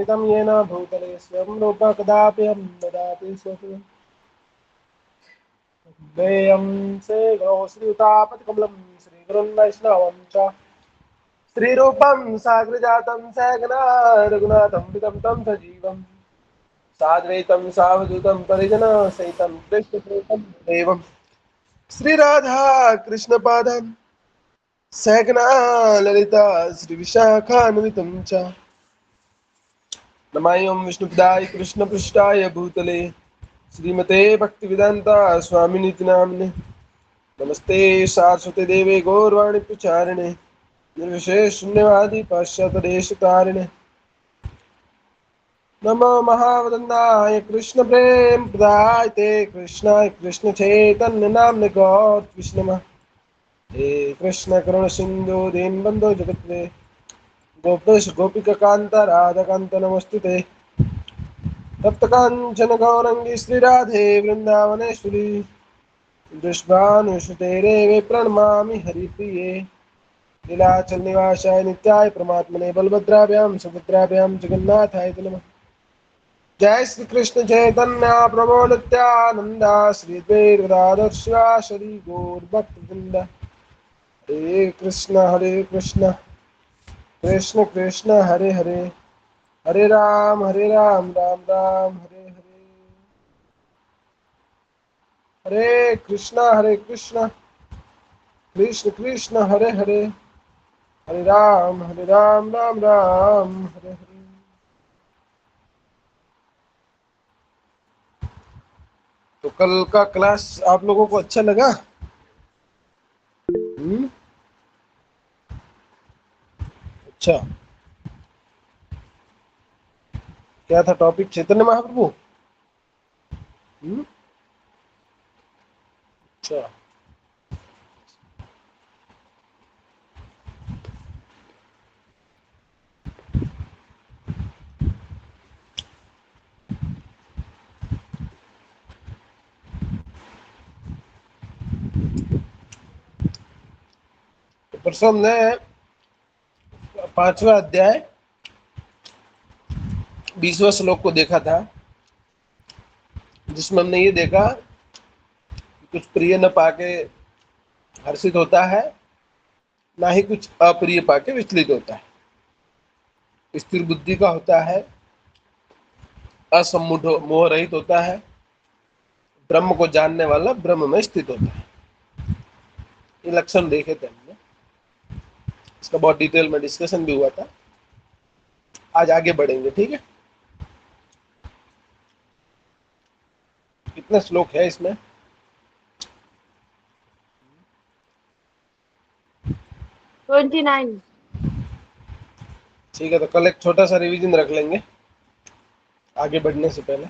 स्थापितं येन भूतले स्वयं रूप कदापि हम ददाति स्वयं देयं से गणो श्रीयुतापतिकमलं श्रीगुरुं वैष्णवं च श्रीरूपं साग्रजातं सहगना रघुनाथं पितं तं सजीवं साद्वैतं सावधूतं परिजनसहितं कृष्णप्रेतं देवं श्रीराधा कृष्णपादां सहगना ललिता श्रीविशाखान्वितं च नमामि विष्णुपदाय कृष्णपृष्ठाय भूतले श्रीमते भक्तिवेदान्ता स्वामिनीति नाम्ने नमस्ते सारस्वती देवे गौरवाणी प्रचारिणे निर्विशेष शून्यवादी पाश्चात्यदेशतारिणे नमो महावदन्ताय कृष्ण प्रेम प्रदाय ते कृष्णाय कृष्ण चैतन्य नाम्ने गौर कृष्ण हे कृष्ण करुण सिंधु दीनबंधु जगत्रे गोपेश गोपिका कांता राधा कांता नमस्तुते तप्त कांचन गौरंगी श्री राधे वृंदावनेश्वरी दुष्भानुसुते रेवे प्रणमामि हरिप्रिये लीलाचल निवासाय नित्याय परमात्मने बलभद्राभ्यां सुभद्राभ्यां जगन्नाथाय नमः। जय श्री कृष्ण चैतन्य प्रभु नित्यानंद श्री अद्वैत गदाधर शिवासादि गौर भक्तवृंद हरे कृष्ण कृष्ण कृष्ण हरे हरे हरे राम राम राम हरे हरे हरे कृष्ण कृष्ण कृष्ण हरे हरे हरे राम राम राम हरे हरे। तो कल का क्लास आप लोगों को अच्छा लगा? अच्छा, क्या था टॉपिक? चैतन्य महाप्रभु। अच्छा, तो परसों हमने 5वां अध्याय 20वां श्लोक को देखा था, जिसमें हमने ये देखा कि कुछ प्रिय न पाके हर्षित होता है, ना ही कुछ अप्रिय पाके विचलित होता है। स्थिर बुद्धि का होता है, असम्मूढ़ मोह रहित होता है, ब्रह्म को जानने वाला ब्रह्म में स्थित होता है। ये लक्षण देखे थे हमने, इसका बहुत डिटेल में डिस्कशन भी हुआ था। आज आगे बढ़ेंगे, ठीक है। कितने श्लोक है इसमें? 29। ठीक है, तो कल एक छोटा सा रिवीजन रख लेंगे आगे बढ़ने से पहले,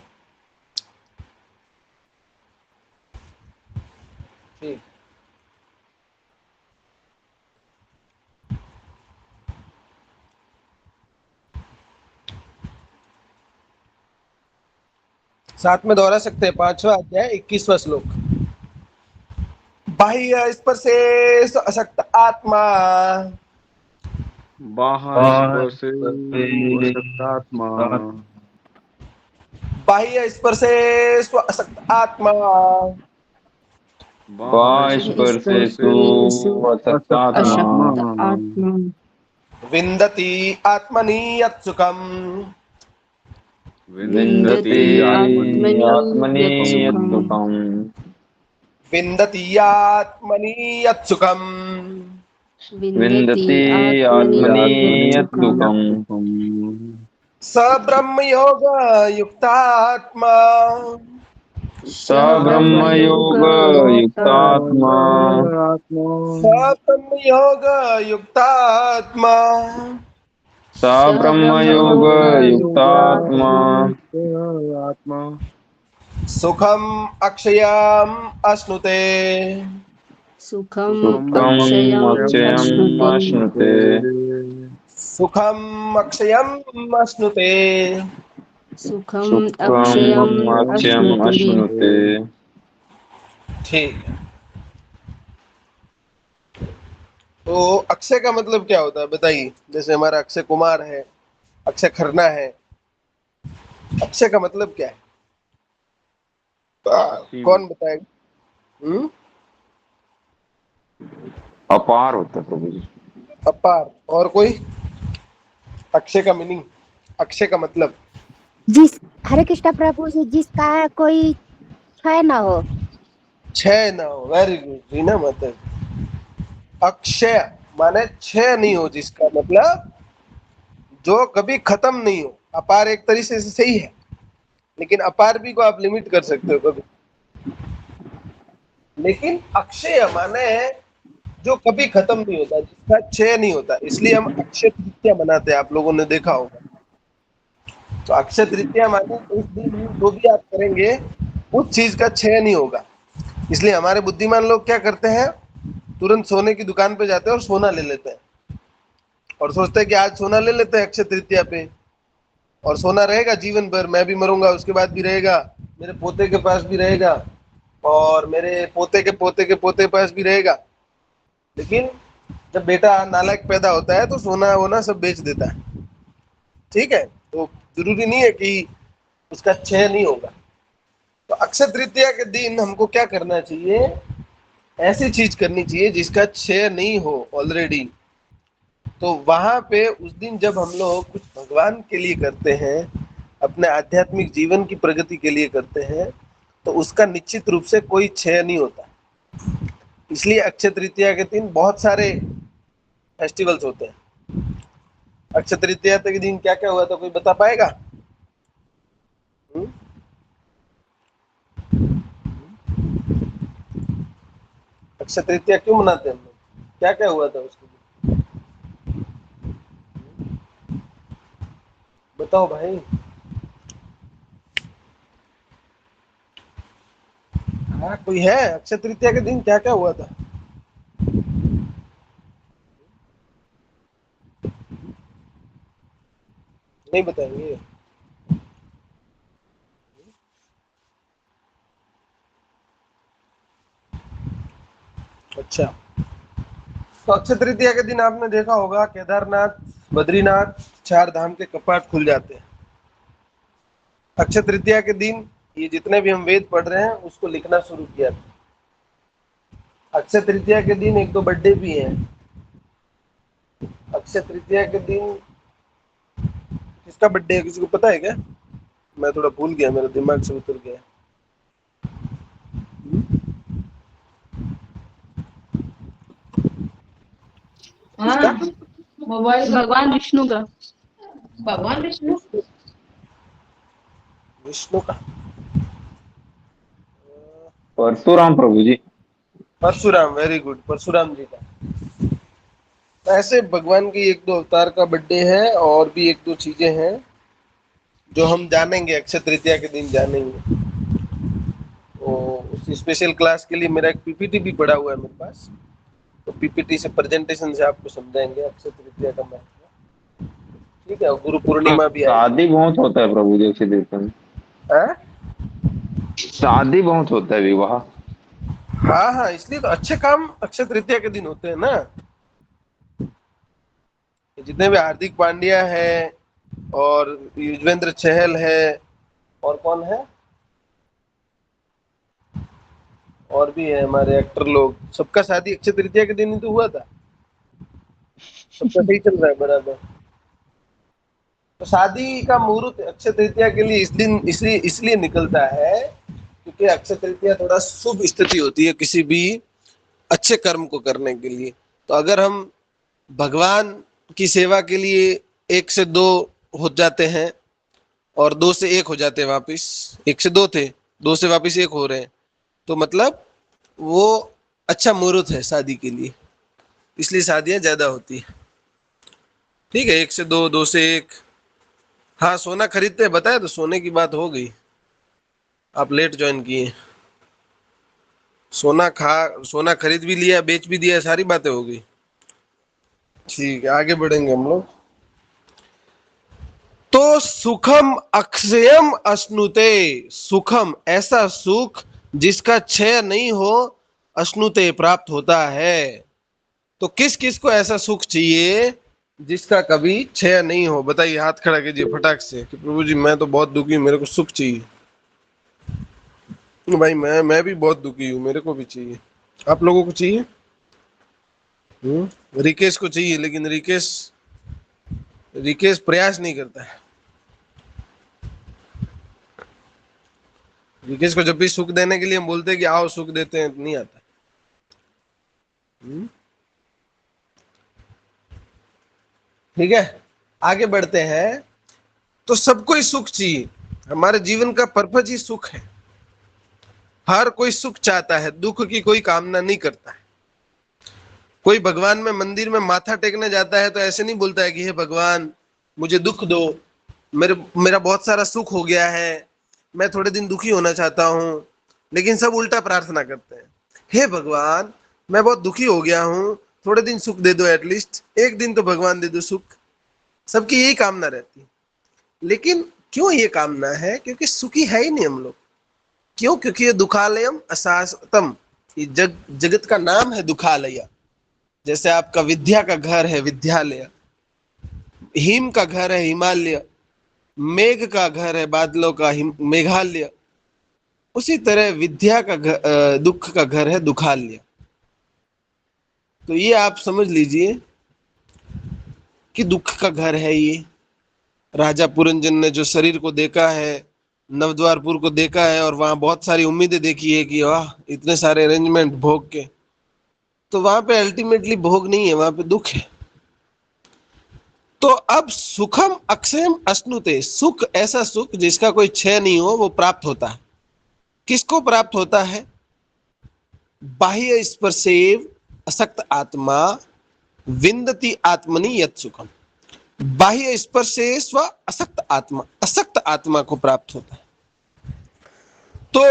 ठीक। साथ में दोहरा सकते हैं 5वां अध्याय 21वां श्लोक। बाह्य स्पर्शेषु असक्त आत्मा, बाह्य स्पर्शेषु असक्तात्मा, बाह्य स्पर्शेषु असक्त आत्मा, बाह्य स्पर्शेषु स्पर्शेषु असक्तात्मा, आत्मा विन्दति आत्मनि यत् सुखम्, विन्दति आत्मनि यत् सुखम्, विन्दति आत्मनि यत् सुखम्, विन्दति आत्मनि यत् सुखम्, स ब्रह्मयोग युक्तात्मा, स ब्रह्मयोग युक्तात्मा, स ब्रह्मयोग युक्तात्मा, स ब्रह्मयोग युक्तात्मा, सुखम अक्षयम अश्नुते, सुखम् अक्षयम् अक्षयम् अश्नुते, सुखम अक्षयम अश्नुते, सुखम् अक्षयम् अक्षयम् अश्नुते। ठीक है। तो अक्षय का मतलब क्या होता है बताइए? जैसे हमारा अक्षय कुमार है, अक्षय खन्ना है, अक्षय का मतलब क्या है? कौन बताएगा? अपार होता है प्रभु जी। अपार। और कोई? अक्षय का मीनिंग, अक्षय का मतलब? जिस हरे कृष्ण प्रभु जी, जिसका कोई क्षय ना हो। क्षय ना हो, वेरी गुड रीना माता जी। अक्षय माने क्षय नहीं हो, जिसका मतलब जो कभी खत्म नहीं हो। अपार एक तरीके से सही है, लेकिन अपार भी को आप लिमिट कर सकते हो कभी। लेकिन अक्षय माने जो कभी खत्म नहीं होता, जिसका क्षय नहीं होता, इसलिए हम अक्षय तृतीया मनाते हैं। आप लोगों ने देखा होगा। तो अक्षय तृतीया माने उस दिन हम जो भी आप करेंगे उस चीज का क्षय नहीं होगा। इसलिए हमारे बुद्धिमान लोग क्या करते हैं, तुरंत सोने की दुकान पे जाते हैं और सोना ले लेते हैं, और सोचते हैं कि आज सोना ले लेते हैं अक्षय तृतीया पे, और सोना रहेगा जीवन भर। मैं भी मरूंगा उसके बाद भी रहेगा, मेरे पोते के पास भी रहेगा, और मेरे पोते के पोते के पोते के पास भी रहेगा। लेकिन जब बेटा नालायक पैदा होता है तो सोना वोना सब बेच देता है। ठीक है, तो जरूरी नहीं है कि उसका क्षय नहीं होगा। तो अक्षय तृतीया के दिन हमको क्या करना चाहिए? ऐसी चीज करनी चाहिए जिसका क्षय नहीं हो ऑलरेडी। तो वहां पे उस दिन जब हम लोग कुछ भगवान के लिए करते हैं, अपने आध्यात्मिक जीवन की प्रगति के लिए करते हैं, तो उसका निश्चित रूप से कोई क्षय नहीं होता। इसलिए अक्षय तृतीया के दिन बहुत सारे फेस्टिवल्स होते हैं। अक्षय तृतीया के दिन क्या क्या हुआ था, कोई बता पाएगा? हम्म? अक्षय तृतीया क्यों मनाते हैं हम लोग? क्या क्या हुआ था उसके दिन? बताओ भाई। हाँ, कोई है? अक्षय तृतीया के दिन क्या क्या हुआ था? नहीं बताएंगे? अच्छा, तो अक्षय तृतीया के दिन आपने देखा होगा केदारनाथ, बद्रीनाथ, चार धाम के कपाट खुल जाते हैं। अक्षय तृतीया के दिन ये जितने भी हम वेद पढ़ रहे हैं उसको लिखना शुरू किया था। अक्षय तृतीया के दिन एक दो बर्थडे भी हैं। अक्षय तृतीया के दिन किसका बर्थडे है, किसी को पता है क्या? मैं थोड़ा भूल गया, मेरे दिमाग से उतर गया। किसका? मोबाइल भगवान विष्णु का। भगवान विष्णु। विष्णु का? परशुराम प्रभु जी। परशुराम, वेरी गुड, परशुराम जी का। ऐसे भगवान की एक दो अवतार का बर्थडे है, और भी एक दो चीजें हैं जो हम जानेंगे, अक्षय तृतीया के दिन जानेंगे। तो उस स्पेशल क्लास के लिए मेरा एक पीपीटी भी पड़ा हुआ है मेरे पास, तो पीपीटी से प्रेजेंटेशन से आपको समझाएंगे अक्षय तृतीया का महत्व। ठीक है, गुरु पूर्णिमा भी आएगी। शादी बहुत होता है प्रभु जी अक्षय तृतीया में। हाँ शादी बहुत होता है, विवाह। हाँ हाँ, इसलिए तो अच्छे काम अक्षय तृतीया के दिन होते हैं ना। जितने भी हार्दिक पांड्या है, और युजवेंद्र चहल है, और कौन है, और भी है हमारे एक्टर लोग, सबका शादी अक्षय तृतीया के दिन ही तो हुआ था। सबका सही चल रहा है बराबर। तो शादी का मुहूर्त अक्षय तृतीया के लिए इस दिन इसलिए इसलिए निकलता है क्योंकि अक्षय तृतीया थोड़ा शुभ स्थिति होती है किसी भी अच्छे कर्म को करने के लिए। तो अगर हम भगवान की सेवा के लिए एक से दो हो जाते हैं, और दो से एक हो जाते हैं वापिस, एक से दो थे, दो से वापिस एक हो रहे हैं, तो मतलब वो अच्छा मुहूर्त है शादी के लिए। इसलिए शादियां ज्यादा होती है। ठीक है, एक से दो, दो से एक। हाँ, सोना खरीदते हैं बताया, तो सोने की बात हो गई। आप लेट ज्वाइन किए। सोना खरीद भी लिया, बेच भी दिया, सारी बातें हो गई। ठीक है, आगे बढ़ेंगे हम लोग। तो सुखम अक्षयम अश्नुते, सुखम ऐसा सुख जिसका क्षय नहीं हो, अश्नुते प्राप्त होता है। तो किस किस को ऐसा सुख चाहिए जिसका कभी क्षय नहीं हो। बताइए, हाथ खड़ा कीजिए फटाक से कि प्रभु जी मैं तो बहुत दुखी हूँ, मेरे को सुख चाहिए। भाई मैं भी बहुत दुखी हूँ, मेरे को भी चाहिए। आप लोगों को चाहिए? रिकेश को चाहिए, लेकिन रिकेश प्रयास नहीं करता है। रिकेश को जब भी सुख देने के लिए हम बोलते हैं कि आओ सुख देते हैं, नहीं आता। ठीक है, आगे बढ़ते हैं। तो सबको ही सुख चाहिए, हमारे जीवन का पर्पज ही सुख है। हर कोई सुख चाहता है, दुख की कोई कामना नहीं करता है। कोई भगवान में मंदिर में माथा टेकने जाता है तो ऐसे नहीं बोलता है कि हे भगवान मुझे दुख दो, मेरा बहुत सारा सुख हो गया है, मैं थोड़े दिन दुखी होना चाहता हूँ। लेकिन सब उल्टा प्रार्थना करते हैं, हे भगवान मैं बहुत दुखी हो गया हूँ, थोड़े दिन सुख दे दो, एटलीस्ट एक दिन तो भगवान दे दो सुख। सबकी यही कामना रहती है। लेकिन क्यों ये कामना है? क्योंकि सुखी है ही नहीं हम लोग। क्यों? क्योंकि ये दुखालयम अशाश्वतम, ये जगत का नाम है दुखालय। जैसे आपका विद्या का घर है विद्यालय, हिम का घर है हिमालय, मेघ का घर है बादलों का मेघालय, उसी तरह विद्या का दुख का घर है दुखालय। तो ये आप समझ लीजिए कि दुख का घर है ये। राजा पुरंजन ने जो शरीर को देखा है, नवद्वारपुर को देखा है, और वहां बहुत सारी उम्मीदें देखी है कि वाह इतने सारे अरेंजमेंट भोग के, तो वहां पे अल्टीमेटली भोग नहीं है, वहां पे दुख है। तो अब सुखम अक्षयम अश्नुते, सुख ऐसा सुख जिसका कोई क्षय नहीं हो, वो प्राप्त होता है। किसको प्राप्त होता है? बाह्य स्पर्शेव असक्त आत्मा विन्दति आत्मनि यत् सुखम। बाह्य स्पर्श से स्व असक्त आत्मा को प्राप्त होता है। तो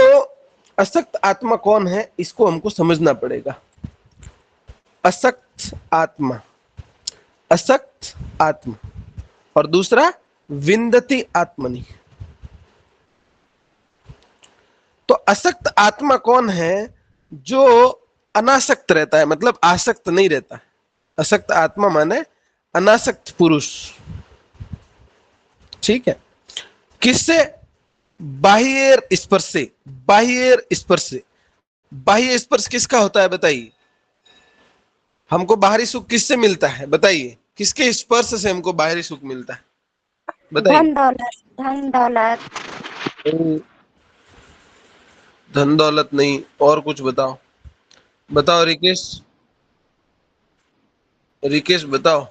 असक्त आत्मा कौन है, इसको हमको समझना पड़ेगा। असक्त आत्मा और दूसरा विन्दति आत्मनि। तो असक्त आत्मा कौन है? जो अनासक्त रहता है, मतलब आसक्त नहीं रहता है। असक्त आत्मा माने अनासक्त पुरुष। ठीक है, किससे? बाह्य स्पर्श से। बाह्य स्पर्श किसका होता है बताइए? हमको बाहरी सुख किससे मिलता है बताइए? किसके स्पर्श से हमको बाहरी सुख मिलता है बताइए? धन दौलत नहीं, और कुछ बताओ। बताओ रिकेश बताओ।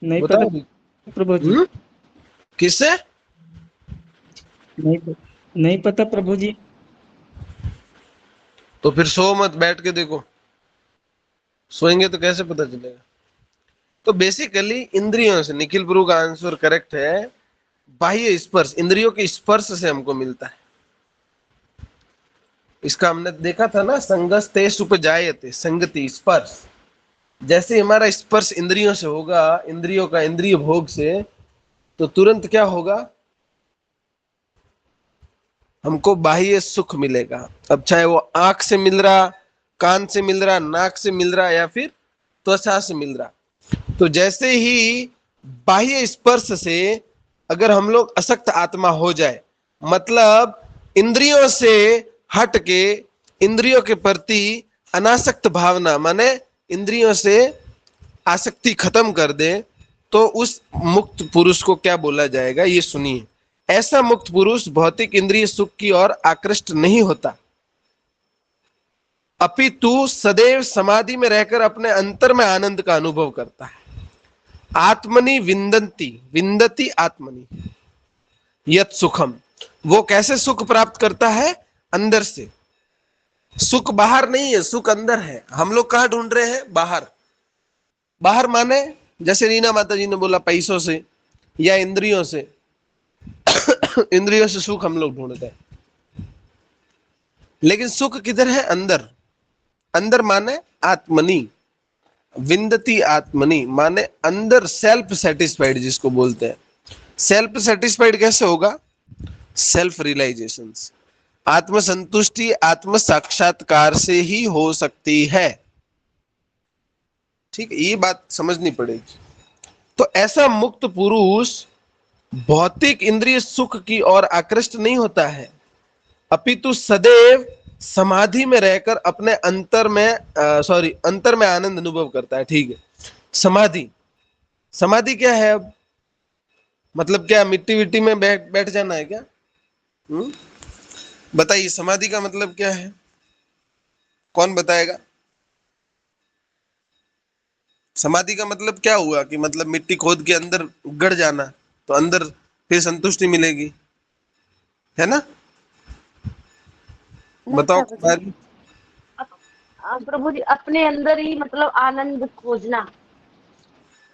नहीं बताओ। पता प्रभु जी। किससे? नहीं पता प्रभु जी। तो फिर सो मत, बैठ के देखो। सोएंगे तो कैसे पता चलेगा? तो बेसिकली इंद्रियों से, निखिल प्रभु का आंसर करेक्ट है। बाह्य स्पर्श, इंद्रियों के स्पर्श से हमको मिलता है। इसका हमने देखा था ना, संगस्तेषु उपजायते, संगति स्पर्श। जैसे हमारा स्पर्श इंद्रियों से होगा, इंद्रियों का इंद्रिय भोग से, तो तुरंत क्या होगा? हमको बाह्य सुख मिलेगा। अब चाहे वो आंख से मिल रहा, कान से मिल रहा, नाक से मिल रहा, या फिर त्वचा से मिल रहा। तो जैसे ही बाह्य स्पर्श से अगर हम लोग असक्त आत्मा हो जाए, मतलब इंद्रियों से हट के इंद्रियों के प्रति अनासक्त भावना, माने इंद्रियों से आसक्ति खत्म कर दे, तो उस मुक्त पुरुष को क्या बोला जाएगा ये सुनिए। ऐसा मुक्त पुरुष भौतिक इंद्रिय सुख की ओर आकृष्ट नहीं होता, अपितु सदैव समाधि में रहकर अपने अंतर में आनंद का अनुभव करता है। आत्मनि विन्दति आत्मनि यत् सुखम। वो कैसे सुख प्राप्त करता है? अंदर से। सुख बाहर नहीं है, सुख अंदर है। हम लोग कहाँ ढूंढ रहे हैं? बाहर माने जैसे रीना माता जी ने बोला, पैसों से या इंद्रियों से। इंद्रियों से सुख हम लोग ढूंढते हैं, लेकिन सुख किधर है? अंदर माने आत्मनि, विन्दति आत्मनि माने अंदर सेल्फ सेटिस्फाइड, जिसको बोलते हैं। सेल्फ सेटिस्फाइड कैसे होगा? Self realisation. आत्म संतुष्टि आत्म साक्षात्कार से ही हो सकती है। ठीक है, ये बात समझनी पड़ेगी। तो ऐसा मुक्त पुरुष भौतिक इंद्रिय सुख की ओर आकृष्ट नहीं होता है, अपितु सदैव समाधि में रहकर अपने अंतर में आनंद अनुभव करता है। ठीक है, समाधि समाधि क्या है? अब मतलब क्या मिट्टी विट्टी में बैठ जाना है क्या? बताइए, समाधि का मतलब क्या है? कौन बताएगा? समाधि का मतलब क्या हुआ कि मतलब मिट्टी खोद के अंदर गड़ जाना, तो अंदर फिर संतुष्टि मिलेगी, है ना? बताओ कुमारी। प्रभु जी अपने अंदर ही मतलब आनंद खोजना।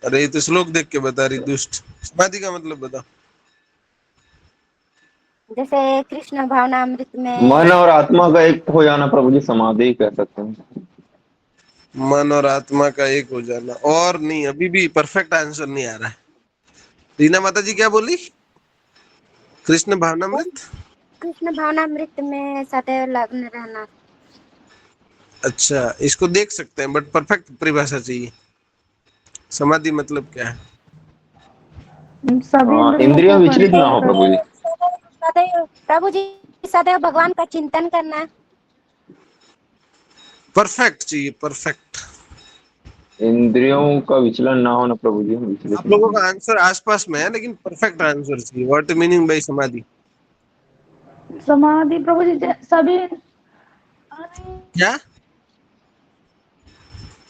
अरे ये तो श्लोक देख के बता रही दुष्ट। समाधि का मतलब बताओ। जैसे कृष्ण भावनामृत में मन और आत्मा का एक हो जाना प्रभु जी, समाधि कह सकते हैं। मन और आत्मा का एक हो जाना, और नहीं, अभी भी परफेक्ट आंसर नहीं आ रहा है। रीना माता जी क्या बोली? कृष्ण भावनामृत। कृष्ण भावनामृत में सदैव लग्न रहना। अच्छा, इसको देख सकते हैं, बट परफेक्ट परिभाषा चाहिए। समाधि मतलब क्या है? सभी इंद्रियों इंद्रियां को विचलित ना कंट्रोल हो कर। प्रभु जी। सदैव प्रभु जी सदैव भगवान का चिंतन करना। परफेक्ट चाहिए, परफेक्ट। इंद्रियों का विचलन ना होना प्रभु जी, विचलित आप ना लोगों होना। का आंसर आसपास में है, लेकिन परफेक्ट आंसर चाहिए। व्हाट मीनिंग बाय समाधि? समाधि प्रभु जी सभी। क्या?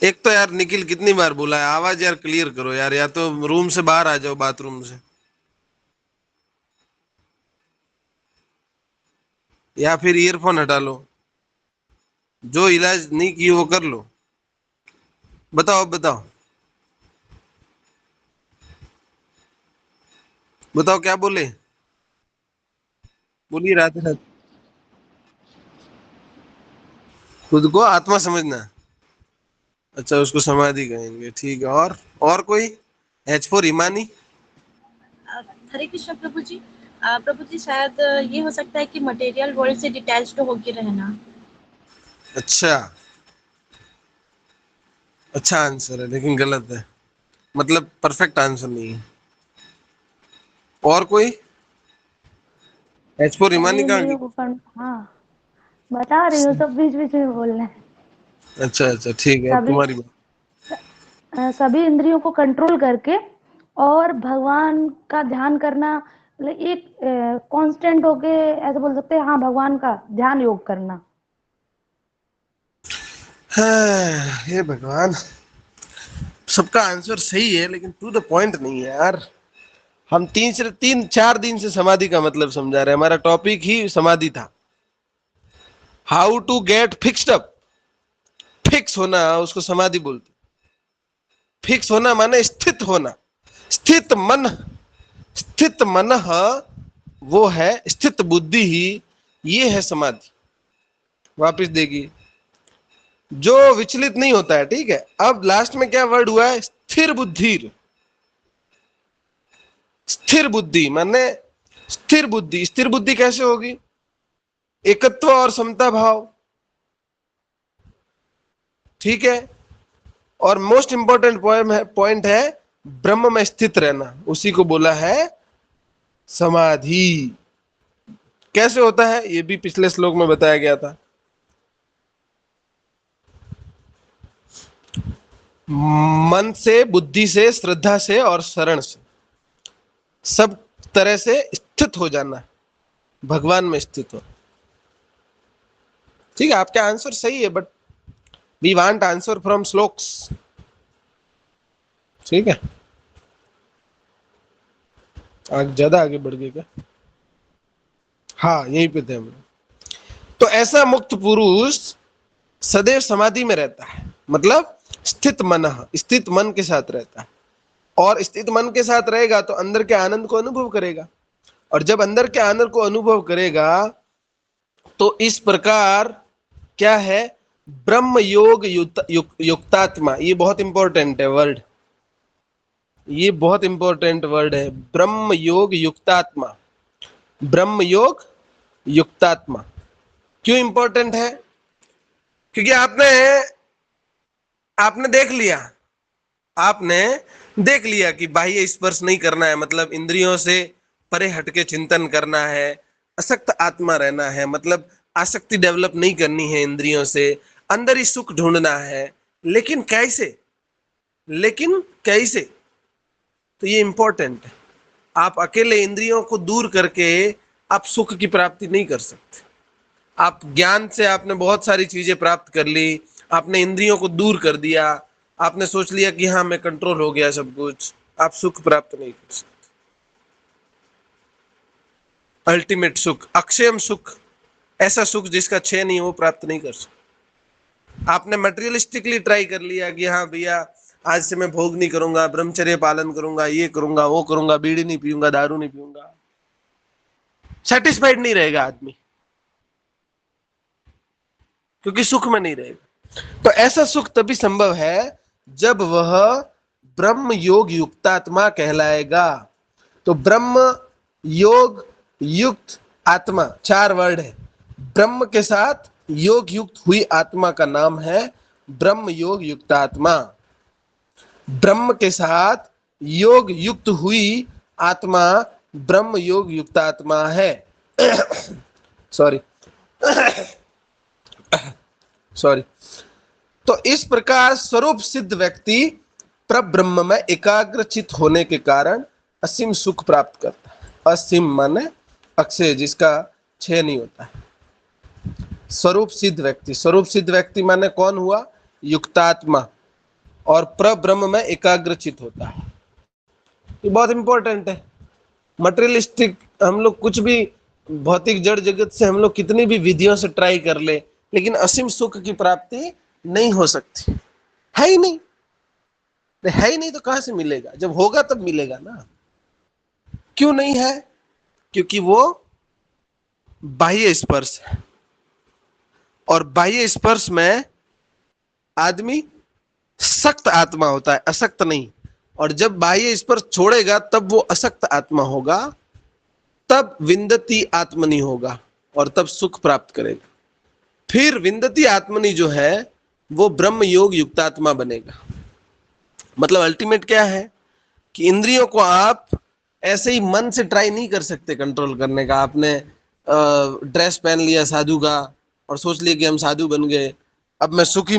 एक तो यार निखिल कितनी बार बोला है, आवाज यार क्लियर करो यार, या तो रूम से बाहर आ जाओ, बाथरूम से, या फिर ईयरफोन हटा लो। जो इलाज नहीं की वो कर लो। बताओ बताओ बताओ, क्या बोले? बोलिए, राधे राधे। खुद को आत्मा समझना। अच्छा, उसको समाधि कहेंगे, ठीक है। और कोई? एच फॉर ईमानी। हरे कृष्ण प्रभु जी। प्रभु जी शायद ये हो सकता है कि मटेरियल वर्ल्ड से डिटैच्ड होके रहना। अच्छा, अच्छा आंसर है, लेकिन गलत है, मतलब परफेक्ट आंसर नहीं है। और कोई? एच फॉर सभी ईमानी कहाँ इंद्रियों गई? को हाँ बता रही हूँ, सब बीच बीच में बोल रहे हैं। अच्छा अच्छा, ठीक है, अब सभी तुम्हारी बात। सभी इंद्रियों को कंट्रोल करके और भगवान का ध्यान करना, मतलब एक कांस्टेंट होके ऐसे बोल सकते हैं, हाँ भगवान का ध्यान योग करना। हाँ, हे भगवान, सबका आंसर सही है, लेकिन टू द पॉइंट नहीं है यार। हम 3 4 दिन से समाधि का मतलब समझा रहे हैं। हमारा टॉपिक ही समाधि था। How to get fixed up. Fix होना उसको समाधि बोलते। फिक्स होना माने स्थित होना। स्थित मन, स्थित मन वो है, स्थित बुद्धि ही ये है समाधि। वापिस देखिए, जो विचलित नहीं होता है। ठीक है, अब लास्ट में क्या वर्ड हुआ है? स्थिर बुद्धि। स्थिर बुद्धि माने स्थिर बुद्धि। स्थिर बुद्धि कैसे होगी? एकत्व और समता भाव। ठीक है, और मोस्ट इंपॉर्टेंट पॉइंट है ब्रह्म में स्थित रहना, उसी को बोला है समाधि। कैसे होता है ये भी पिछले श्लोक में बताया गया था। मन से, बुद्धि से, श्रद्धा से और शरण से, सब तरह से स्थित हो जाना, भगवान में स्थित हो। ठीक है, आपका आंसर सही है, but we want answer from श्लोक्स। ठीक है, ज्यादा आगे बढ़ गए क्या? हाँ, यहीं पे थे हम। तो ऐसा मुक्त पुरुष सदैव समाधि में रहता है, मतलब स्थित मन, स्थित मन के साथ रहता है। और स्थित मन के साथ रहेगा तो अंदर के आनंद को अनुभव करेगा, और जब अंदर के आनंद को अनुभव करेगा तो इस प्रकार क्या है? ब्रह्म योग युक्तात्मा। ये बहुत इंपॉर्टेंट है वर्ड, ये बहुत इंपॉर्टेंट वर्ड है, ब्रह्म योग युक्तात्मा। ब्रह्म योग युक्तात्मा, क्यों इंपॉर्टेंट है? क्योंकि आपने देख लिया कि बाह्य स्पर्श नहीं करना है, मतलब इंद्रियों से परे हटके चिंतन करना है, असक्त आत्मा रहना है, मतलब आसक्ति डेवलप नहीं करनी है इंद्रियों से, अंदर ही सुख ढूंढना है। लेकिन कैसे? तो ये इंपॉर्टेंट है। आप अकेले इंद्रियों को दूर करके आप सुख की प्राप्ति नहीं कर सकते। आप ज्ञान से आपने बहुत सारी चीजें प्राप्त कर ली, आपने इंद्रियों को दूर कर दिया, आपने सोच लिया कि हाँ मैं कंट्रोल हो गया सब कुछ, आप सुख प्राप्त नहीं कर सकते। अल्टीमेट सुख, अक्षयम सुख, ऐसा सुख जिसका क्षय नहीं, वो प्राप्त नहीं कर सकते। आपने मटेरियलिस्टिकली ट्राई कर लिया कि हाँ भैया आज से मैं भोग नहीं करूंगा, ब्रह्मचर्य पालन करूंगा, ये करूंगा, वो करूंगा, बीड़ी नहीं पीऊंगा, दारू नहीं पीऊंगा, सेटिस्फाइड नहीं रहेगा आदमी, क्योंकि सुख में नहीं रहेगा। तो ऐसा सुख तभी संभव है जब वह ब्रह्म योग युक्तात्मा कहलाएगा। तो ब्रह्म योग युक्त आत्मा, 4 वर्ड है। ब्रह्म के साथ योग युक्त हुई आत्मा का नाम है ब्रह्म योग युक्तात्मा। ब्रह्म के साथ योग युक्त हुई आत्मा ब्रह्म योग युक्तात्मा है। सॉरी। तो इस प्रकार स्वरूप सिद्ध व्यक्ति परब्रह्म में एकाग्रचित होने के कारण असीम सुख प्राप्त करता है। असीम माने अक्षय, जिसका क्षय नहीं होता है। स्वरूप सिद्ध व्यक्ति माने कौन हुआ? युक्तात्मा, और परब्रह्म में एकाग्रचित होता है। ये बहुत इंपॉर्टेंट है। मटेरियलिस्टिक हम लोग कुछ भी भौतिक जड़ जगत से हम लोग कितनी भी विधियों से ट्राई कर ले, लेकिन असीम सुख की प्राप्ति नहीं हो सकती। है ही नहीं तो कहां से मिलेगा? जब होगा तब मिलेगा ना। क्यों नहीं है? क्योंकि वो बाह्य स्पर्श है, और बाह्य स्पर्श में आदमी सक्त आत्मा होता है, असक्त नहीं। और जब बाह्य स्पर्श छोड़ेगा तब वो असक्त आत्मा होगा, तब विंदती आत्मनि होगा और तब सुख प्राप्त करेगा। फिर विंदती आत्मनि जो है वो ब्रह्म योग युक्तात्मा बनेगा। मतलब अल्टीमेट क्या है कि इंद्रियों को आप ऐसे ही मन से ट्राई नहीं कर सकते कंट्रोल करने का। आपने ड्रेस पहन लिया साधु का और सोच लिया कि हम साधु बन गए, अब मैं सुख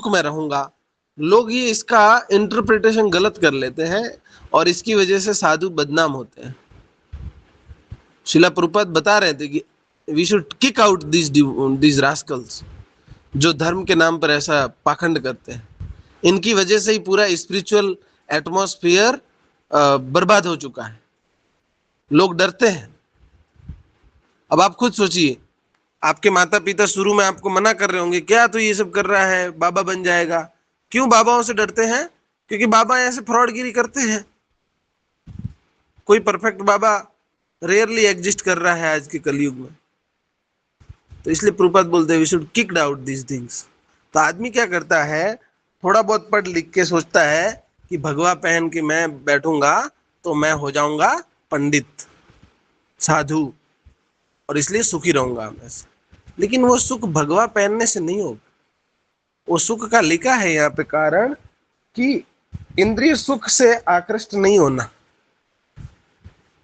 में रहूंगा। लोग ये इसका इंटरप्रिटेशन गलत कर लेते हैं और इसकी वजह से साधु बदनाम होते हैं। शिला प्रभुपाद बता रहे थे कि we should kick out this rascals, जो धर्म के नाम पर ऐसा पाखंड करते हैं। इनकी वजह से ही पूरा स्पिरिचुअल एटमॉस्फेयर बर्बाद हो चुका है। लोग डरते हैं। अब आप खुद सोचिए, आपके माता पिता शुरू में आपको मना कर रहे होंगे, क्या तू ये सब कर रहा है, बाबा बन जाएगा। क्यों बाबाओं से डरते हैं? क्योंकि बाबा ऐसे फ्रॉडगिरी करते हैं। कोई परफेक्ट बाबा रेयरली एग्जिस्ट कर रहा है आज के कलयुग में। तो इसलिए प्रभुपाद बोलते हैं we should kick out this things. तो आदमी क्या करता है, थोड़ा बहुत पढ़ लिख के सोचता है कि भगवा पहन के मैं बैठूंगा तो मैं हो जाऊंगा पंडित, साधु, और इसलिए सुखी रहूंगा हमेशा। लेकिन वो सुख भगवा पहनने से नहीं होगा। वो सुख का लिखा है यहाँ पे कारण कि इंद्रिय सुख से आकृष्ट नहीं होना।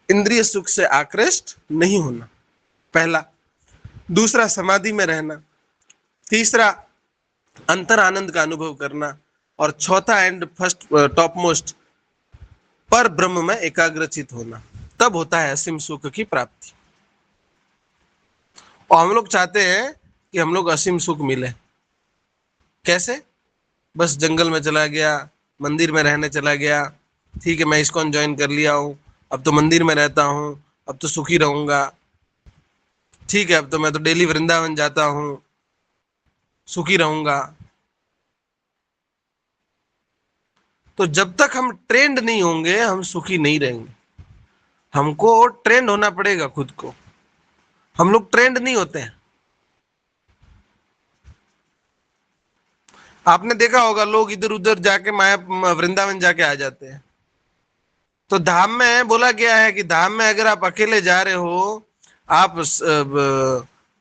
इंद्रिय सुख से आकृष्ट नहीं होना, पहला। दूसरा, समाधि में रहना। तीसरा, अंतर आनंद का अनुभव करना। और चौथा एंड फर्स्ट टॉप मोस्ट, पर ब्रह्म में एकाग्रचित होना। तब होता है असीम सुख की प्राप्ति। और हम लोग चाहते हैं कि हम लोग असीम सुख मिले। कैसे? बस जंगल में चला गया, मंदिर में रहने चला गया, ठीक है मैं इस्कॉन ज्वाइन कर लिया हूँ, अब तो मंदिर में रहता हूँ, अब तो सुखी रहूंगा, ठीक है अब तो मैं तो डेली वृंदावन जाता हूँ, सुखी रहूंगा। तो जब तक हम ट्रेंड नहीं होंगे हम सुखी नहीं रहेंगे। हमको ट्रेंड होना पड़ेगा खुद को। हम लोग ट्रेंड नहीं होते हैं। आपने देखा होगा लोग इधर उधर जाके माया वृंदावन जाके आ जाते हैं। तो धाम में बोला गया है कि धाम में अगर आप अकेले जा रहे हो, आप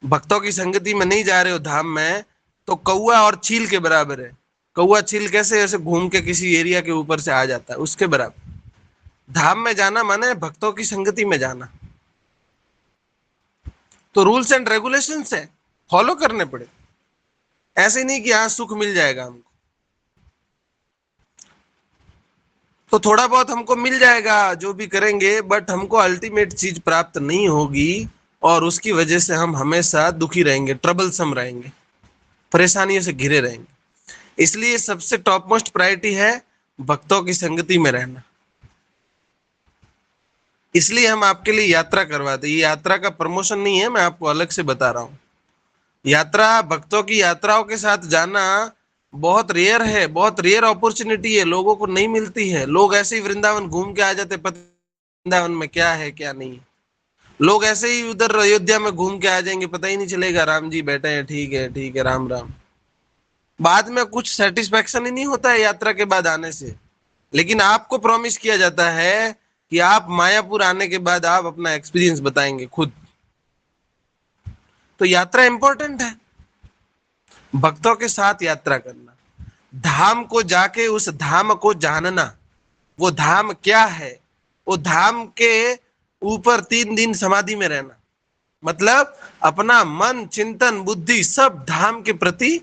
भक्तों की संगति में नहीं जा रहे हो धाम में, तो कौआ और चील के बराबर है। कौआ चील कैसे ऐसे घूम के किसी एरिया के ऊपर से आ जाता है, उसके बराबर। धाम में जाना माने भक्तों की संगति में जाना। तो रूल्स एंड रेगुलेशंस है, फॉलो करने पड़े। ऐसे नहीं कि हाँ सुख मिल जाएगा हमको, तो थोड़ा बहुत हमको मिल जाएगा जो भी करेंगे, बट हमको अल्टीमेट चीज प्राप्त नहीं होगी, और उसकी वजह से हम हमेशा दुखी रहेंगे, ट्रबलसम रहेंगे, परेशानियों से घिरे रहेंगे। इसलिए सबसे टॉप मोस्ट प्रायोरिटी है भक्तों की संगति में रहना। इसलिए हम आपके लिए यात्रा करवाते। ये यात्रा का प्रमोशन नहीं है, मैं आपको अलग से बता रहा हूँ। यात्रा, भक्तों की यात्राओं के साथ जाना बहुत रेयर है, बहुत रेयर अपॉर्चुनिटी है, लोगों को नहीं मिलती है। लोग ऐसे ही वृंदावन घूम के आ जाते, पता वृंदावन में क्या है क्या नहीं है। लोग ऐसे ही उधर अयोध्या में घूम के आ जाएंगे, पता ही नहीं चलेगा राम जी बैठे हैं, ठीक है, राम राम। बाद में कुछ सेटिस्फेक्शन ही नहीं होता है यात्रा के बाद आने से। लेकिन आपको प्रॉमिस किया जाता है कि आप मायापुर आने के बाद आप अपना एक्सपीरियंस बताएंगे खुद। तो यात्रा इंपॉर्टेंट है, भक्तों के साथ यात्रा करना, धाम को जाके उस धाम को जानना, वो धाम क्या है, वो धाम के ऊपर 3 दिन समाधि में रहना, मतलब अपना मन, चिंतन, बुद्धि सब धाम के प्रति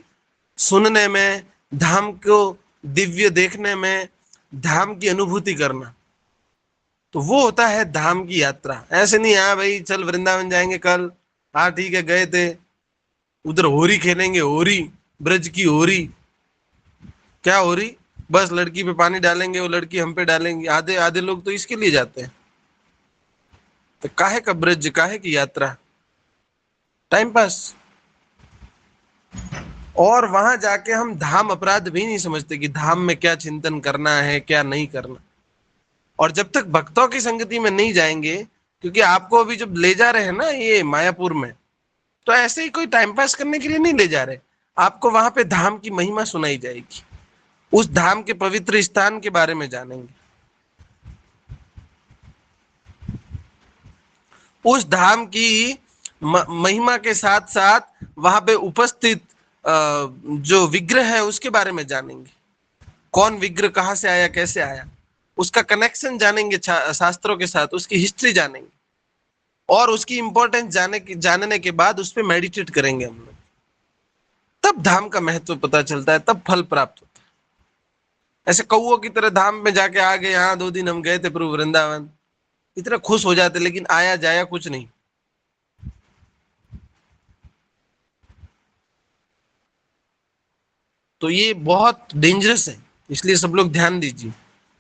सुनने में, धाम को दिव्य देखने में, धाम की अनुभूति करना। तो वो होता है धाम की यात्रा। ऐसे नहीं हाँ भाई चल वृंदावन जाएंगे कल, हाँ ठीक है गए थे, उधर होरी खेलेंगे, होरी, ब्रज की होरी। क्या होरी? बस लड़की पे पानी डालेंगे, वो लड़की हम पे डालेंगी। आधे आधे लोग तो इसके लिए जाते हैं। तो काहे का ब्रज, काहे की यात्रा, टाइम पास। और वहां जाके हम धाम अपराध भी नहीं समझते कि धाम में क्या चिंतन करना है, क्या नहीं करना। और जब तक भक्तों की संगति में नहीं जाएंगे, क्योंकि आपको अभी जब ले जा रहे हैं ना ये मायापुर में, तो ऐसे ही कोई टाइम पास करने के लिए नहीं ले जा रहे, आपको वहां पे धाम की महिमा सुनाई जाएगी, उस धाम के पवित्र स्थान के बारे में जानेंगे, उस धाम की महिमा के साथ साथ वहां पे उपस्थित जो विग्रह है उसके बारे में जानेंगे। कौन विग्रह कहाँ से आया, कैसे आया, उसका कनेक्शन जानेंगे शास्त्रों के साथ, उसकी हिस्ट्री जानेंगे, और उसकी इंपॉर्टेंस जानने के बाद उस पर मेडिटेट करेंगे हम लोग। तब धाम का महत्व पता चलता है, तब फल प्राप्त होता है। ऐसे कौओं की तरह धाम में जाके आ गए, हाँ 2 दिन हम गए थे प्रभु वृंदावन, इतना खुश हो जाते, लेकिन आया जाया कुछ नहीं। तो ये बहुत डेंजरस है, इसलिए सब लोग ध्यान दीजिए।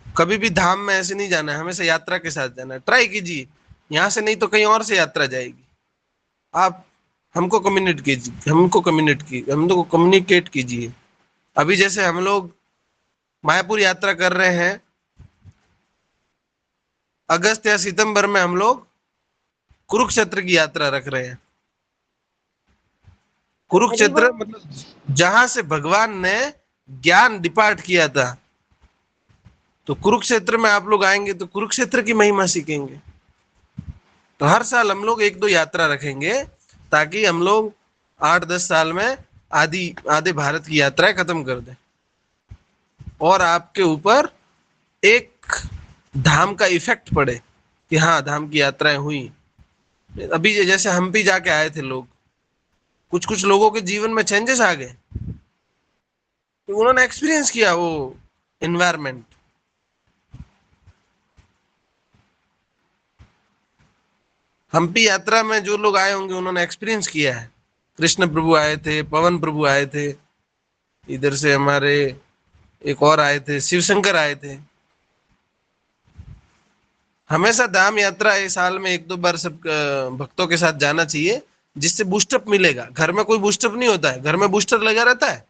कभी भी धाम में ऐसे नहीं जाना है, हमेशा यात्रा के साथ जाना है। ट्राई कीजिए, यहाँ से नहीं तो कहीं और से यात्रा जाएगी। आप हमको कम्युनिकेट कीजिए। अभी जैसे हम लोग मायापुर यात्रा कर रहे हैं, अगस्त या सितंबर में हम लोग कुरुक्षेत्र की यात्रा रख रहे हैं। कुरुक्षेत्र मतलब जहां से भगवान ने ज्ञान डिपार्ट किया था। तो कुरुक्षेत्र में आप लोग आएंगे तो कुरुक्षेत्र की महिमा सीखेंगे। तो हर साल हम लोग 1-2 यात्रा रखेंगे, ताकि हम लोग 8-10 साल में आधे भारत की यात्राएं खत्म कर दें, और आपके ऊपर एक धाम का इफेक्ट पड़े कि हाँ धाम की यात्राएं हुई। अभी जैसे हम भी जाके आए थे लोग, कुछ लोगों के जीवन में चेंजेस आ गए, तो उन्होंने एक्सपीरियंस किया वो एनवायरनमेंट। हम्पी यात्रा में जो लोग आए होंगे उन्होंने एक्सपीरियंस किया है। कृष्ण प्रभु आए थे, पवन प्रभु आए थे, इधर से हमारे एक और आए थे, शिवशंकर आए थे। हमेशा धाम यात्रा एक साल में 1-2 बार सब भक्तों के साथ जाना चाहिए, जिससे बूस्टअप मिलेगा। घर में कोई बूस्टअप नहीं होता है, घर में बूस्टर लगा रहता है।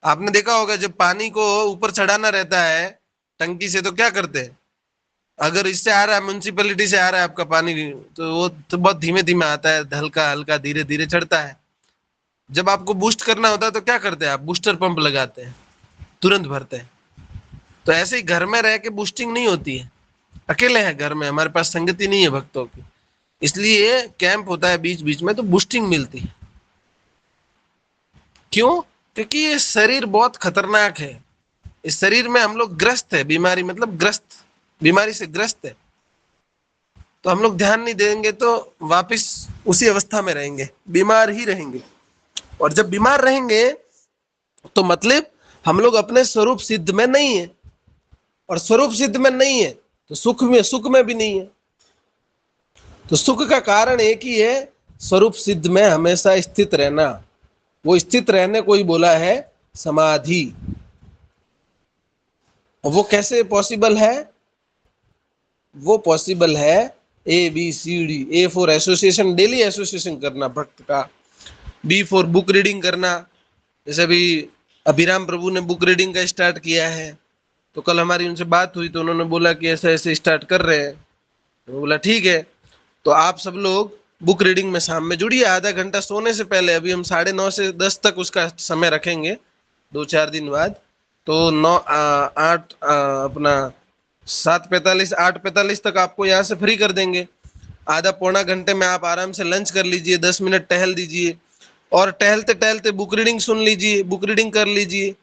आपने देखा होगा जब पानी को ऊपर चढ़ाना रहता है टंकी से, तो क्या करते हैं, अगर इससे आ रहा है, म्युनिसिपैलिटी से आ रहा है आपका पानी, तो वो तो बहुत धीमे धीमे आता है, हल्का हल्का धीरे धीरे चढ़ता है। जब आपको बूस्ट करना होता है तो क्या करते हैं आप, बूस्टर पंप लगाते हैं, तुरंत भरते हैं। तो ऐसे ही घर में रह के बूस्टिंग नहीं होती है। अकेले हैं घर में, हमारे पास संगति नहीं है भक्तों की, इसलिए कैंप होता है बीच बीच में तो बूस्टिंग मिलती है। क्यों? क्योंकि ये शरीर बहुत खतरनाक है। इस शरीर में हम लोग ग्रस्त है, बीमारी मतलब ग्रस्त, बीमारी से ग्रस्त है। तो हम लोग ध्यान नहीं देंगे तो वापस उसी अवस्था में रहेंगे, बीमार ही रहेंगे। और जब बीमार रहेंगे तो मतलब हम लोग अपने स्वरूप सिद्ध में नहीं है, और स्वरूप सिद्ध में नहीं है तो सुख में भी नहीं है। तो सुख का कारण एक ही है, स्वरूप सिद्ध में हमेशा स्थित रहना। वो स्थित रहने को ही बोला है समाधि। और वो कैसे पॉसिबल है? वो पॉसिबल है ABCD। A for association, daily association करना भक्त का। B फॉर बुक रीडिंग करना, जैसे अभी अभिराम प्रभु ने बुक रीडिंग का स्टार्ट किया है, तो कल हमारी उनसे बात हुई तो उन्होंने बोला कि ऐसे ऐसे स्टार्ट कर रहे हैं। तो बोला ठीक है, तो आप सब लोग बुक रीडिंग में शाम में जुड़िए, आधा घंटा सोने से पहले। अभी हम 9:30 से 10 तक उसका समय रखेंगे, 2-4 दिन बाद। तो 8 अपना 7:45 8:45 तक आपको यहाँ से फ्री कर देंगे। आधा पौना घंटे में आप आराम से लंच कर लीजिए, 10 मिनट टहल दीजिए, और टहलते टहलते बुक रीडिंग सुन लीजिए, बुक रीडिंग कर लीजिए,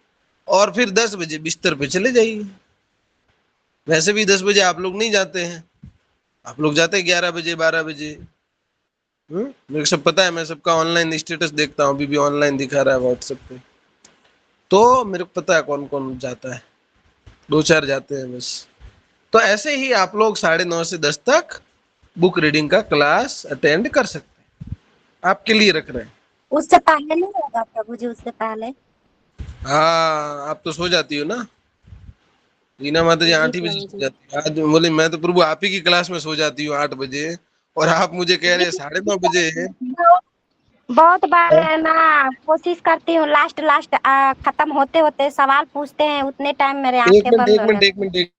और फिर 10 बजे बिस्तर पे चले जाइए। वैसे भी 10 बजे आप लोग नहीं जाते हैं, आप लोग जाते हैं 11 बजे 12 बजे। मेरे को सब पता है, मैं सबका ऑनलाइन स्टेटस देखता हूँ, अभी भी ऑनलाइन दिखा रहा है व्हाट्सएप पे। तो मेरे को पता है कौन कौन जाता है, 2-4 जाते हैं बस। तो ऐसे ही आप लोग 9:30 से 10 तक बुक रीडिंग का क्लास अटेंड कर सकते हैं, आपके लिए रख रहे हैं। उससे पहले नहीं होगा प्रभु जी? उससे पहले? हाँ, आप तो सो जाती हो ना रीना माता जी, जी 8 ही बजे प्रभु सो जी। जाती है। आज बोले मैं तो प्रभु आप ही की क्लास में सो जाती हूँ 8 बजे, और आप मुझे कह रहे हैं 9:30 बजे है। बहुत बार है ना, कोशिश करती हूँ, लास्ट लास्ट खत्म होते होते सवाल पूछते हैं, उतने टाइम मेरे एक आंखें मिनट बंद एक हो मिनट जाती एक मिनट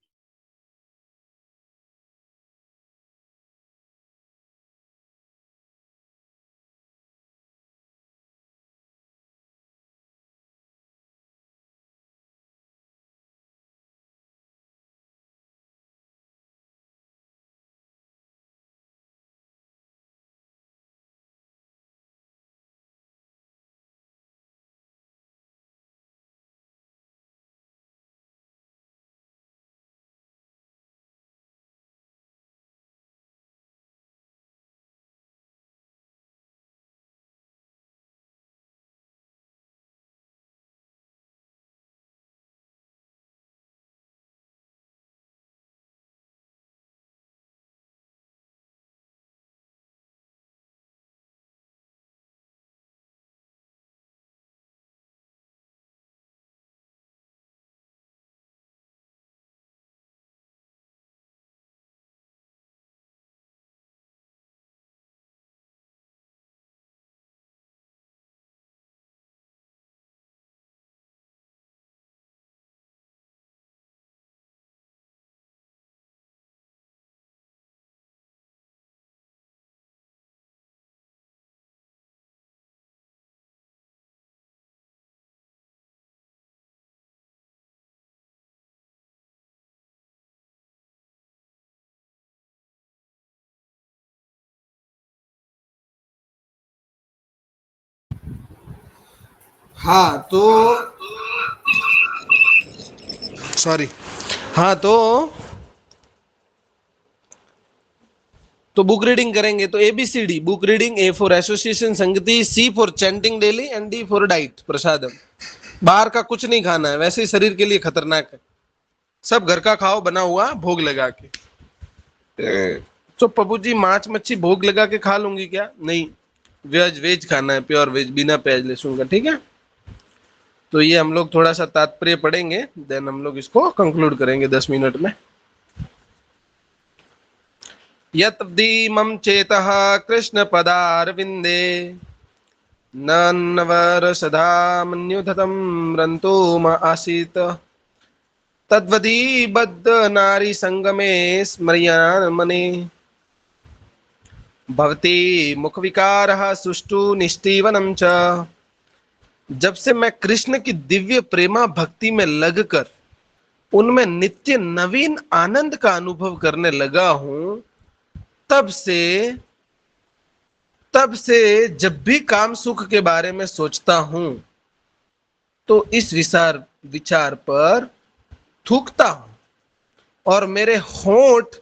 हाँ तो सॉरी। हाँ तो बुक रीडिंग करेंगे तो ABCD book reading, A for association संगति, C for chanting daily, and D for diet prasadam. बाहर का कुछ नहीं खाना है, वैसे ही शरीर के लिए खतरनाक है। सब घर का खाओ, बना हुआ भोग लगा के। तो प्रभु जी मांस मच्छी भोग लगा के खा लूंगी क्या? नहीं, वेज खाना है, प्योर वेज, बिना प्याज लहसुन का, ठीक है। तो ये हम लोग थोड़ा सा तात्पर्य पढ़ेंगे, देन हम लोग इसको कंक्लूड करेंगे 10 मिनट में। यद्दीमं चेतः कृष्ण पदारविंदे नन्वर सदा मन्युधतं रंतोम आसीत तद्वदी बद्ध नारी संगमे स्मर्यान मने भवती मुख विकारः सुष्टु निष्ठीवनं च। जब से मैं कृष्ण की दिव्य प्रेमा भक्ति में लगकर उनमें नित्य नवीन आनंद का अनुभव करने लगा हूं, तब से तब से जब भी काम सुख के बारे में सोचता हूं तो इस विचार पर थूकता हूं और मेरे होंठ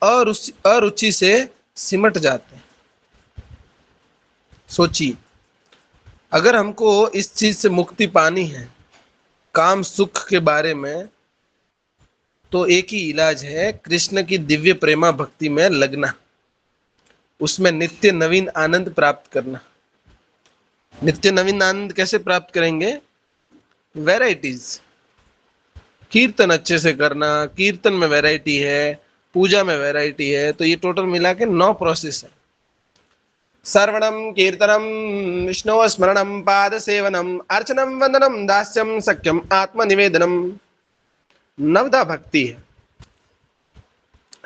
अरुचि से सिमट जाते हैं। सोचिए, अगर हमको इस चीज से मुक्ति पानी है, काम सुख के बारे में, तो एक ही इलाज है, कृष्ण की दिव्य प्रेमा भक्ति में लगना, उसमें नित्य नवीन आनंद प्राप्त करना। नित्य नवीन आनंद कैसे प्राप्त करेंगे? वैरायटीज, कीर्तन अच्छे से करना, कीर्तन में वैरायटी है, पूजा में वैरायटी है, तो ये टोटल मिला के 9 प्रोसेस है। श्रवणम, कीर्तनम, विष्णु स्मरणम, पाद सेवनम, अर्चनम, वंदनम, दास्यम, सख्यम, आत्मनिवेदनम, नवदा भक्ति है।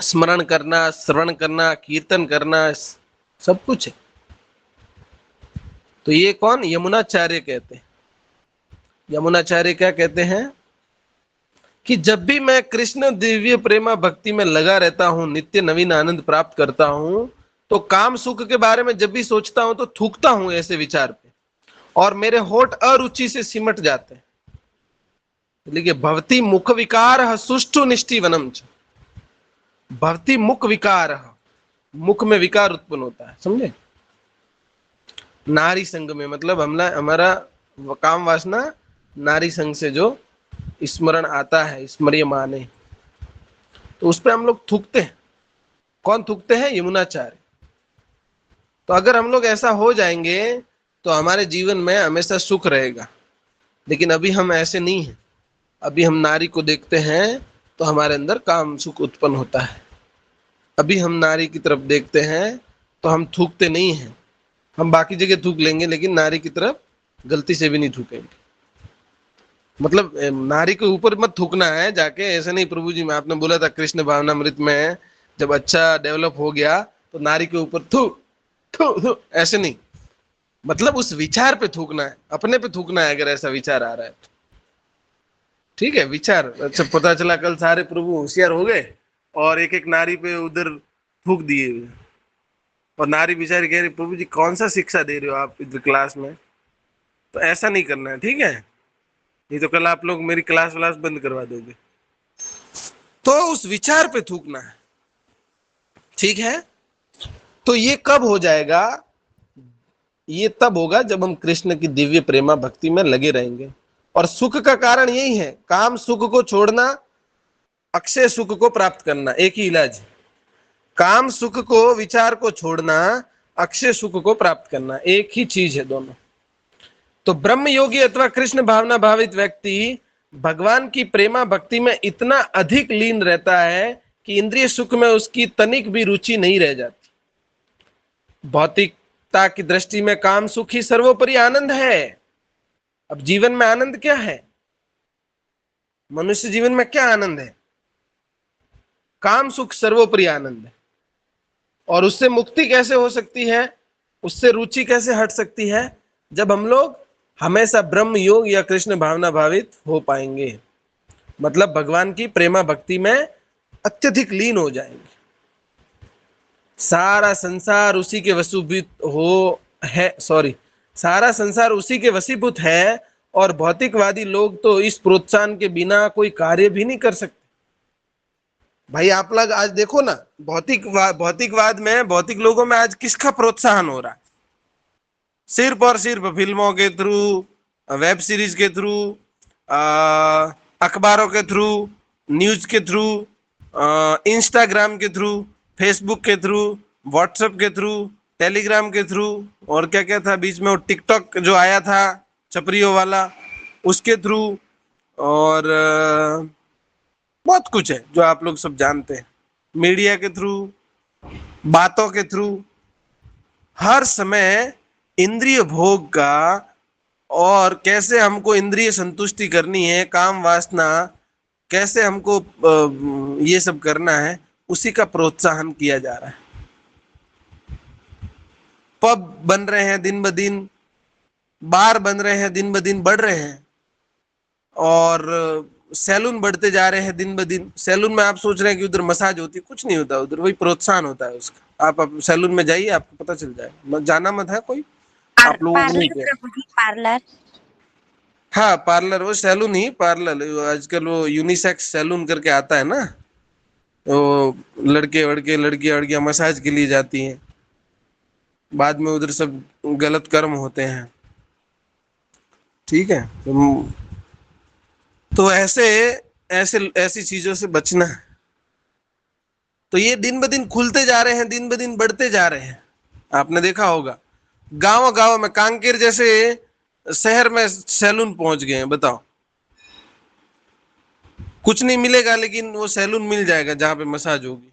स्मरण करना, श्रवण करना, कीर्तन करना, सब कुछ है। तो ये कौन? यमुनाचार्य कहते हैं। यमुनाचार्य क्या कहते हैं कि जब भी मैं कृष्ण दिव्य प्रेमा भक्ति में लगा रहता हूं, नित्य नवीन आनंद प्राप्त करता हूं, तो काम सुख के बारे में जब भी सोचता हूं तो थूकता हूं ऐसे विचार पे, और मेरे होठ अरुचि से सिमट जाते हैं। लिखिए, भवती मुख विकार सुष्ठु निष्ठीवनम च। भवती मुख विकार, मुख में विकार उत्पन्न होता है, समझे? नारी संग में, मतलब हमारा काम वासना नारी संग से जो स्मरण आता है, स्मर्य माने, तो उस पर हम लोग थूकते हैं। कौन थूकते हैं? यमुनाचार्य। तो अगर हम लोग ऐसा हो जाएंगे तो हमारे जीवन में हमेशा सुख रहेगा। लेकिन अभी हम ऐसे नहीं हैं। अभी हम नारी को देखते हैं तो हमारे अंदर काम सुख उत्पन्न होता है। अभी हम नारी की तरफ देखते हैं तो हम थूकते नहीं हैं। हम बाकी जगह थूक लेंगे, लेकिन नारी की तरफ गलती से भी नहीं थूकेंगे। मतलब नारी के ऊपर मत थूकना है जाके, ऐसे नहीं। प्रभु जी, मैं आपने बोला था कृष्ण भावनामृत में, जब अच्छा डेवलप हो गया तो नारी के ऊपर थू थू थू, ऐसे नहीं। मतलब उस विचार पे थूकना है, अपने पे थूकना है अगर ऐसा विचार आ रहा है तो। ठीक है, विचार। अच्छा, पता चला कल सारे प्रभु होशियार हो गए और एक एक नारी पे उधर थूक दिए, और नारी बेचारी कह रही, प्रभु जी कौन सा शिक्षा दे रहे हो आप इधर क्लास में? तो ऐसा नहीं करना है, ठीक है? नहीं तो कल आप लोग मेरी क्लास बंद करवा दोगे। तो उस विचार पे थूकना है, ठीक है? तो ये कब हो जाएगा? ये तब होगा जब हम कृष्ण की दिव्य प्रेमा भक्ति में लगे रहेंगे। और सुख का कारण यही है, काम सुख को छोड़ना, अक्षय सुख को प्राप्त करना। एक ही इलाज है, काम सुख को, विचार को छोड़ना, अक्षय सुख को प्राप्त करना, एक ही चीज है दोनों। तो ब्रह्म योगी अथवा कृष्ण भावना भावित व्यक्ति भगवान की प्रेमा भक्ति में इतना अधिक लीन रहता है कि इंद्रिय सुख में उसकी तनिक भी रुचि नहीं रह जाती। भौतिकता की दृष्टि में काम सुख ही सर्वोपरि आनंद है। अब जीवन में आनंद क्या है? मनुष्य जीवन में क्या आनंद है? काम सुख सर्वोपरि आनंद है। और उससे मुक्ति कैसे हो सकती है, उससे रुचि कैसे हट सकती है? जब हम लोग हमेशा ब्रह्म योग या कृष्ण भावना भावित हो पाएंगे, मतलब भगवान की प्रेमा भक्ति में अत्यधिक लीन हो जाएंगे। सारा संसार उसी के सारा संसार उसी के वशीभूत है, और भौतिकवादी लोग तो इस प्रोत्साहन के बिना कोई कार्य भी नहीं कर सकते। भाई आप लोग आज देखो ना, भौतिकवाद में, भौतिक लोगों में आज किसका प्रोत्साहन हो रहा है? सिर्फ और सिर्फ फिल्मों के थ्रू, वेब सीरीज के थ्रू, अखबारों के थ्रू, न्यूज के थ्रू, इंस्टाग्राम के थ्रू, फेसबुक के थ्रू, व्हाट्सएप के थ्रू, टेलीग्राम के थ्रू, और क्या क्या था बीच में, वो टिकटॉक जो आया था छपरियों वाला, उसके थ्रू, और बहुत कुछ है जो आप लोग सब जानते हैं। मीडिया के थ्रू, बातों के थ्रू, हर समय इंद्रिय भोग का, और कैसे हमको इंद्रिय संतुष्टि करनी है, काम वासना कैसे हमको ये सब करना है, उसी का प्रोत्साहन किया जा रहा है। पब बन रहे हैं दिन ब दिन, बार बन रहे हैं दिन ब दिन, बढ़ रहे हैं, और सैलून बढ़ते जा रहे हैं दिन ब दिन। सैलून में आप सोच रहे हैं कि उधर मसाज होती है, कुछ नहीं होता उधर, वही प्रोत्साहन होता है उसका। आप सैलून में जाइए, आपको पता चल जाएगा। जाना मत है कोई, आप लोगों को नहीं पार्लर किया। प्रभु जी, पार्लर। हाँ पार्लर, वो सैलून ही पार्लर। आजकल वो यूनिसेक्स सैलून करके आता है ना, वो लड़के वड़के लड़कियां वड़कियां मसाज के लिए जाती हैं, बाद में उधर सब गलत कर्म होते हैं। ठीक है, तो ऐसे ऐसे ऐसी चीजों से बचना है। तो ये दिन ब दिन खुलते जा रहे हैं, दिन ब दिन बढ़ते जा रहे हैं। आपने देखा होगा गांव गांव में, कांकेर जैसे शहर में सैलून पहुंच गए हैं। बताओ, कुछ नहीं मिलेगा लेकिन वो सैलून मिल जाएगा जहां पे मसाज होगी।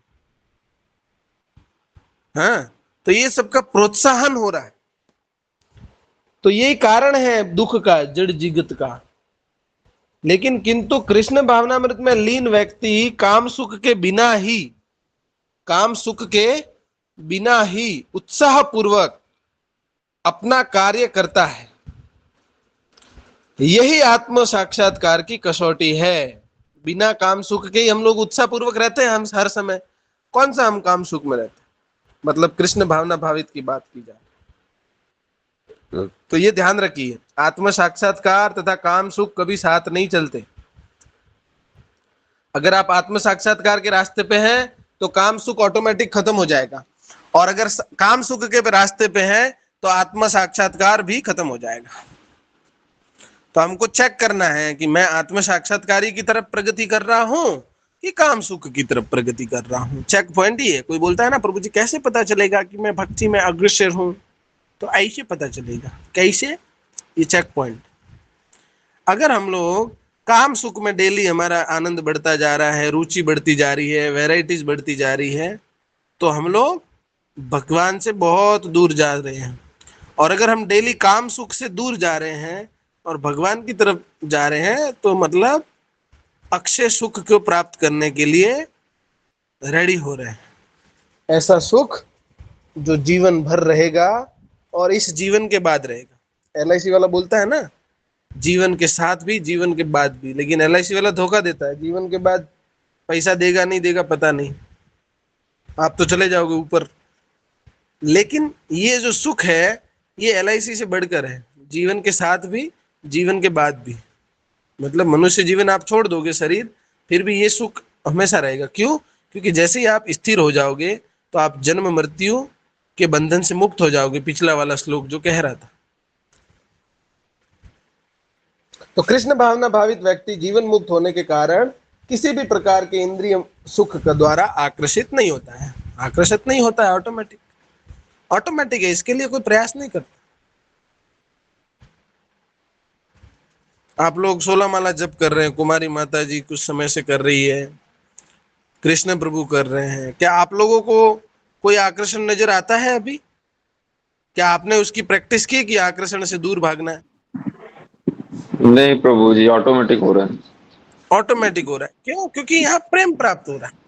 हाँ, तो ये सबका प्रोत्साहन हो रहा है। तो यही कारण है दुख का, जड़ जिगत का। लेकिन किंतु कृष्ण भावनामृत में लीन व्यक्ति काम सुख के बिना ही, काम सुख के बिना ही उत्साह पूर्वक अपना कार्य करता है। यही आत्म साक्षात्कार की कसौटी है। बिना काम सुख के ही हम लोग उत्साह पूर्वक रहते हैं। हम हर समय कौन सा हम काम सुख में रहते हैं, मतलब कृष्ण भावना भावित की बात की जाए तो ये ध्यान रखिए, आत्म साक्षात्कार तथा काम सुख कभी साथ नहीं चलते। अगर आप आत्म साक्षात्कार के रास्ते पे हैं तो काम सुख ऑटोमेटिक खत्म हो जाएगा, और अगर काम सुख के रास्ते पे हैं तो आत्म साक्षात्कार भी खत्म हो जाएगा। तो हमको चेक करना है कि मैं आत्म साक्षात्कारी की तरफ प्रगति कर रहा हूं कि काम सुख की तरफ प्रगति कर रहा हूं। चेक पॉइंट ही है। कोई बोलता है ना, प्रभु जी कैसे पता चलेगा कि मैं भक्ति में अग्रसर हूं? तो ऐसे पता चलेगा। कैसे? ये चेक पॉइंट। अगर हम लोग काम सुख में डेली हमारा आनंद बढ़ता जा रहा है, रुचि बढ़ती जा रही है, वैरायटीज बढ़ती जा रही है, तो हम लोग भगवान से बहुत दूर जा रहे हैं। और अगर हम डेली काम सुख से दूर जा रहे हैं और भगवान की तरफ जा रहे हैं, तो मतलब अक्षय सुख को प्राप्त करने के लिए रेडी हो रहे हैं। ऐसा सुख जो जीवन भर रहेगा और इस जीवन के बाद रहेगा। एलआईसी वाला बोलता है ना, जीवन के साथ भी जीवन के बाद भी, लेकिन एलआईसी वाला धोखा देता है। जीवन के बाद पैसा देगा नहीं देगा पता नहीं, आप तो चले जाओगे ऊपर। लेकिन ये जो सुख है ये एलआईसी से बढ़कर है, जीवन के साथ भी जीवन के बाद भी। मतलब मनुष्य जीवन आप छोड़ दोगे शरीर, फिर भी ये सुख हमेशा रहेगा। क्यों? क्योंकि जैसे ही आप स्थिर हो जाओगे तो आप जन्म मृत्यु के बंधन से मुक्त हो जाओगे। पिछला वाला श्लोक जो कह रहा था। तो कृष्ण भावना भावित व्यक्ति जीवन मुक्त होने के कारण किसी भी प्रकार के इंद्रिय सुख के द्वारा आकर्षित नहीं होता है। आकर्षित नहीं होता है, ऑटोमेटिक ऑटोमेटिक है, इसके लिए कोई प्रयास नहीं करता। आप लोग 16 माला जप कर रहे हैं, कुमारी माता जी कुछ समय से कर रही है, कृष्ण प्रभु कर रहे हैं। क्या आप लोगों को कोई आकर्षण नजर आता है अभी? क्या आपने उसकी प्रैक्टिस की कि आकर्षण से दूर भागना है? नहीं प्रभु जी, ऑटोमेटिक हो रहा है। ऑटोमेटिक हो रहा है। क्यों? क्योंकि यहाँ प्रेम प्राप्त हो रहा है।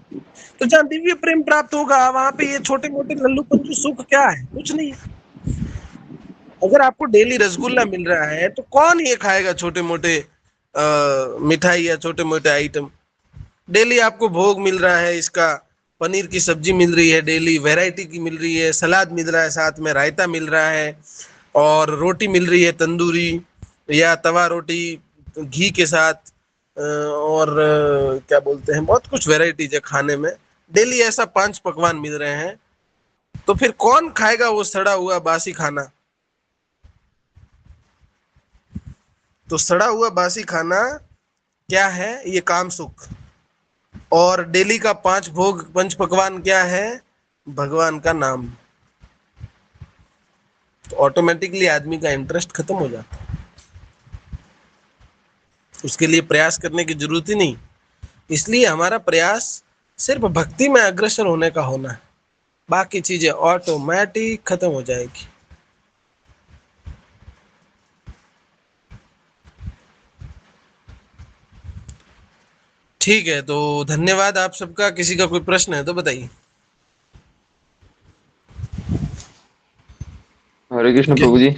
तो जहाँ दिव्य प्रेम प्राप्त होगा वहां पे ये छोटे मोटे लल्लू पंचू सुख क्या है? कुछ नहीं है। अगर आपको डेली रसगुल्ला मिल रहा है तो कौन ये खाएगा छोटे मोटे मिठाई या छोटे मोटे आइटम? डेली आपको भोग मिल रहा है, इसका पनीर की सब्जी मिल रही है, डेली वैरायटी की मिल रही है, सलाद मिल रहा है, साथ में रायता मिल रहा है, और रोटी मिल रही है तंदूरी या तवा रोटी घी के साथ, और क्या बोलते हैं, बहुत कुछ वैरायटीज है खाने में। डेली ऐसा 5 पकवान मिल रहे हैं, तो फिर कौन खाएगा वो सड़ा हुआ बासी खाना? तो सड़ा हुआ बासी खाना क्या है? ये काम सुख। और डेली का 5 भोग 5 पकवान क्या है? भगवान का नाम। तो ऑटोमेटिकली आदमी का इंटरेस्ट खत्म हो जाता है। उसके लिए प्रयास करने की जरूरत ही नहीं। इसलिए हमारा प्रयास सिर्फ भक्ति में अग्रसर होने का होना है, बाकी चीजें ऑटोमेटिक खत्म हो जाएगी। ठीक है, तो धन्यवाद आप सबका। किसी का कोई प्रश्न है तो बताइए। हरे कृष्ण प्रभु जी।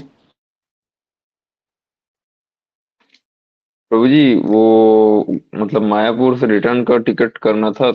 प्रभु जी वो मतलब मायापुर से रिटर्न का टिकट करना था,